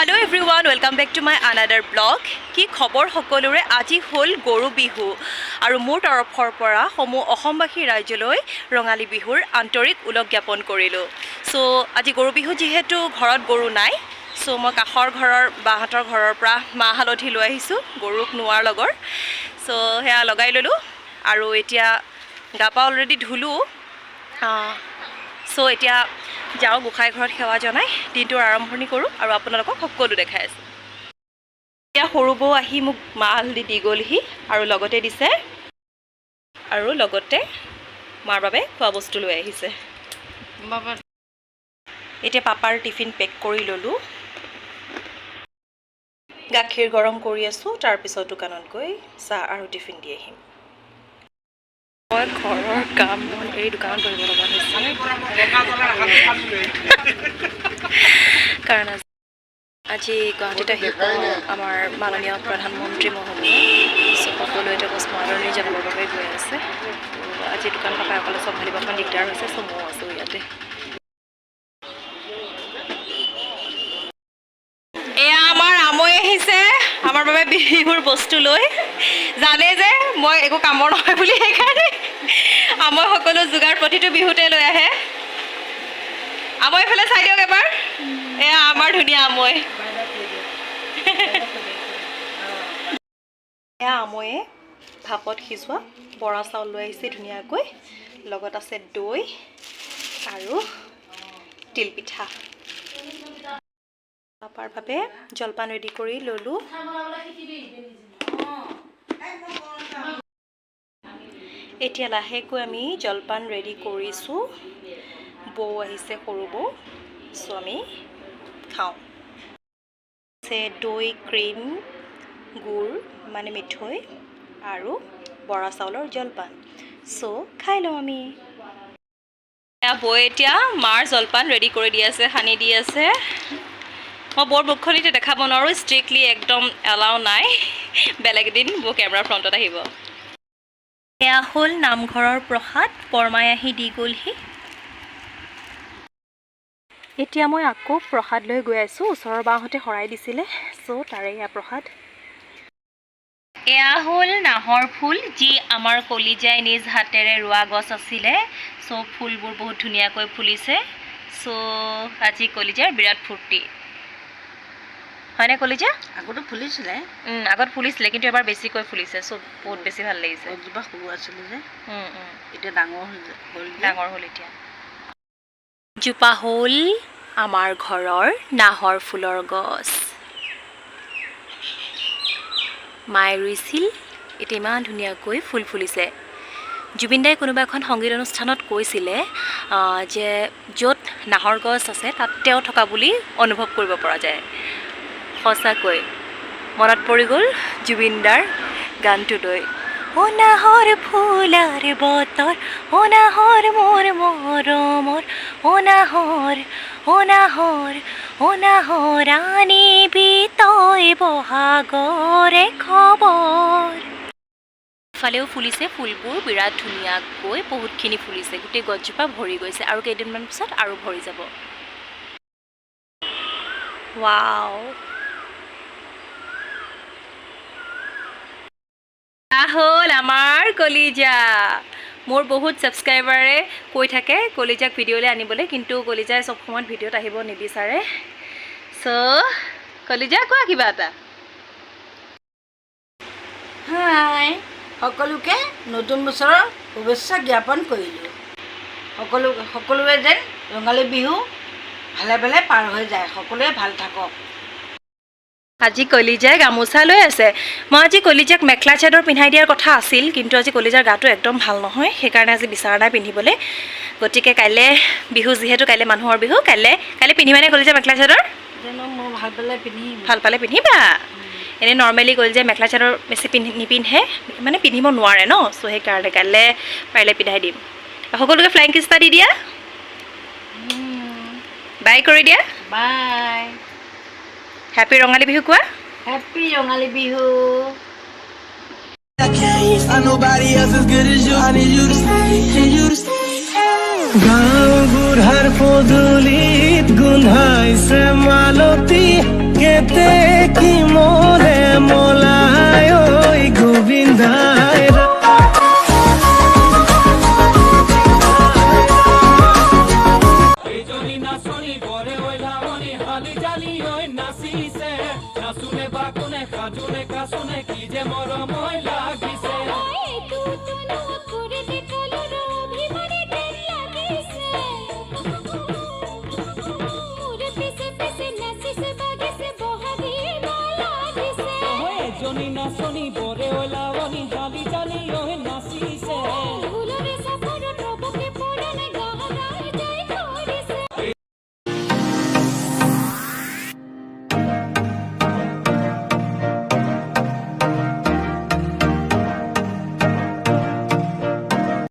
Hello everyone, welcome back to my another blog. কি খবৰ সকলোৰে আজি হল গৰু বিহু আৰু মোৰ তৰফৰ পৰা সমূহ অসমবাসী ৰাজ্যলৈ ৰঙালী বিহুৰ আন্তৰিক উলগ জ্ঞাপন কৰিলো। সো আজি গৰু বিহু যেহেতু ঘৰত গৰু নাই, সো মই কাখৰ ঘৰৰ বাহাতৰ ঘৰৰ পৰা মাহ হালধি লৈ আহিছো গৰুক নোৱাৰ লগৰ। সো হেয়া লগাই ললো আৰু এতিয়া গাপা অলৰেডি ধুলো। সো এতিয়া যাও গোখাই ঘৰত সেৱা জনাই দিনটোৰ আৰম্ভণি কৰো আৰু আপোনালোকক সকলো দেখাই আছো। এতিয়া সৰু বৌ আহি মোক মাহ হালধি দি গ'লহি আৰু লগতে দিছে আৰু লগতে মাৰ বাবে খোৱা বস্তু লৈ আহিছে। এতিয়া পাপাৰ টিফিন পেক কৰি ললো। গাখীৰ গৰম কৰি আছো, তাৰ পিছত দোকানত গৈ চাহ আৰু টিফিন দি আহিম। মই ঘৰৰ কাম এই দোকানত বহিব লগা হৈছে কাৰণ আজি গুৱাহাটীত আহিব আমাৰ মাননীয় প্ৰধানমন্ত্ৰী মহোদয়। সকলোৱে এতিয়া পষ্টমৰ্টমলৈ যাবৰ বাবে গৈ আছে। আজি দোকান পাপাই অকলে চম্ভালিব অকণমান দিগদাৰ হৈছে, চ' ময়ো আছোঁ ইয়াতে। এয়া আমাৰ আমৈ আহিছে আমাৰ বাবে বিহুৰ বস্তু লৈ। জানে যে মই একো কামৰ নহয় বুলি, সেইকাৰণে আমৈ সকলো যোগাৰ প্ৰতিটো বিহুতে লৈ আহে। আমৈ এইফালে চাই দিয়ক এবাৰ, এয়া আমাৰ ধুনীয়া আমৈ। এয়া আমৈয়ে ভাপত সিজোৱা বৰা চাউল লৈ আহিছে ধুনীয়াকৈ, লগত আছে দৈ আৰু তিল পিঠা। পাপাৰ বাবে জলপান ৰেডি কৰি ললো। এতিয়া লাহেকৈ আমি জলপান ৰেডি কৰিছোঁ। বৌ আহিছে, সৰু বৌ, চ' আমি খাওঁ। দৈ, ক্ৰীম, গুড় মানে মিঠৈ আৰু বৰা চাউলৰ জলপান, চ' খাই লওঁ আমি। বৌ এতিয়া মাৰ জলপান ৰেডি কৰি দি আছে, সানি দি আছে। মই বৰ মুখখনিতে দেখাব নোৱাৰোঁ, ষ্ট্ৰিক্টলি একদম এলাও নাই। বেলেগ এদিন বৌ কেমেৰাৰ ফ্ৰণ্টত আহিব। এয়া হ'ল নামঘৰৰ প্ৰসাদ, বৰমাই আহি দি গ'লহি। এতিয়া মই আকৌ প্ৰসাদ লৈ গৈ আছোঁ। ওচৰৰ বাহঁতে শৰাই দিছিলে, চ' তাৰে এয়া প্ৰসাদ। এয়া হ'ল নাহৰ ফুল, যি আমাৰ কলিজাই নিজ হাতেৰে ৰোৱা গছ আছিলে। চ' ফুলবোৰ বহুত ধুনীয়াকৈ ফুলিছে। চ' আজি কলিজাৰ বিৰাট ফূৰ্তি হয়নে কলিজা? আগতো ফুলিছিলে, আগত ফুলিছিলে কিন্তু এবাৰ বেছিকৈ ফুলিছে, চ' বহুত বেছি ভাল লাগিছে। গছজোপা সৰু আছিলে যে, এতিয়া ডাঙৰ হ'ল এতিয়া। জোপা হ'ল আমাৰ ঘৰৰ নাহৰ ফুলৰ গছ। মায়ে ৰুইছিল, এতিয়া ইমান ধুনীয়াকৈ ফুল ফুলিছে। জুবিন দাই কোনোবা এখন সংগীত অনুষ্ঠানত কৈছিলে যে য'ত নাহৰ গছ আছে তাত তেওঁ থকা বুলি অনুভৱ কৰিব পৰা যায়। সঁচাকৈ মনত পৰি গ'ল জুবিন দাৰ গানটোলৈ। অ নাহৰ ফুলাৰ বতৰ, অ নাহৰ মোৰ মৰমৰ, অ নাহৰ, অ নাহৰ, অ নাহৰ আনিবি তই বহাগৰে খবৰ। ইফালেও ফুলিছে ফুলবোৰ বিৰাট ধুনীয়াকৈ, বহুতখিনি ফুলিছে, গোটেই গছজোপা ভৰি গৈছে আৰু কেইদিনমান পিছত আৰু ভৰি যাব। ৱাও, হ'ল আমাৰ কলিজা। মোৰ বহুত ছাবস্ক্ৰাইবাৰে কৈ থাকে কলিজাক ভিডিঅ'লৈ আনিবলৈ, কিন্তু কলিজাই চব সময়ত ভিডিঅ'ত আহিব নিবিচাৰে। চ' কলিজা কোৱা কিবা এটা। হাই, সকলোকে নতুন বছৰৰ শুভেচ্ছা জ্ঞাপন কৰিলোঁ। সকলোৱে যেন ৰঙালী বিহু ভালে ভালে পাৰ হৈ যায়, সকলোৱে ভাল থাকক। আজি কলিজাই গামোচা লৈ আছে। মই আজি কলিজাক মেখেলা চাদৰ পিন্ধাই দিয়াৰ কথা আছিল, কিন্তু আজি কলিজাৰ গাটো একদম ভাল নহয়, সেইকাৰণে আজি বিচৰা নাই পিন্ধিবলৈ। গতিকে কাইলৈ বিহু, যিহেতু কাইলৈ মানুহৰ বিহু, কাইলৈ পিন্ধিবানে কলিজা মেখেলা চাদৰ? জানো, মই ভাল পালে পিন্ধিম। ভাল পালে পিন্ধিবা। এনেই নৰ্মেলি কলিজাই মেখেলা চাদৰ বেছি নিপিন্ধে, মানে পিন্ধিব নোৱাৰে ন, চ' সেইকাৰণে কাইলৈ পাৰিলে পিন্ধাই দিম। সকলোকে ফ্লাইং কিছ এটা দি দিয়া, বাই কৰি দিয়া। বাই। হেপী ৰঙালী বিহু কোৱা। হেপী ৰঙালী বিহু। গাঁও বুঢ়াৰ পদূলিত গোন্ধাইছে মালতী, এতে কি মোরে মোলায় ওই গোবিন্দায় নাচনি গড়ে ওই লামনি হালি জালি ওই নাচিছে নাচুনে বাকুনে কাজুনে কাচুনে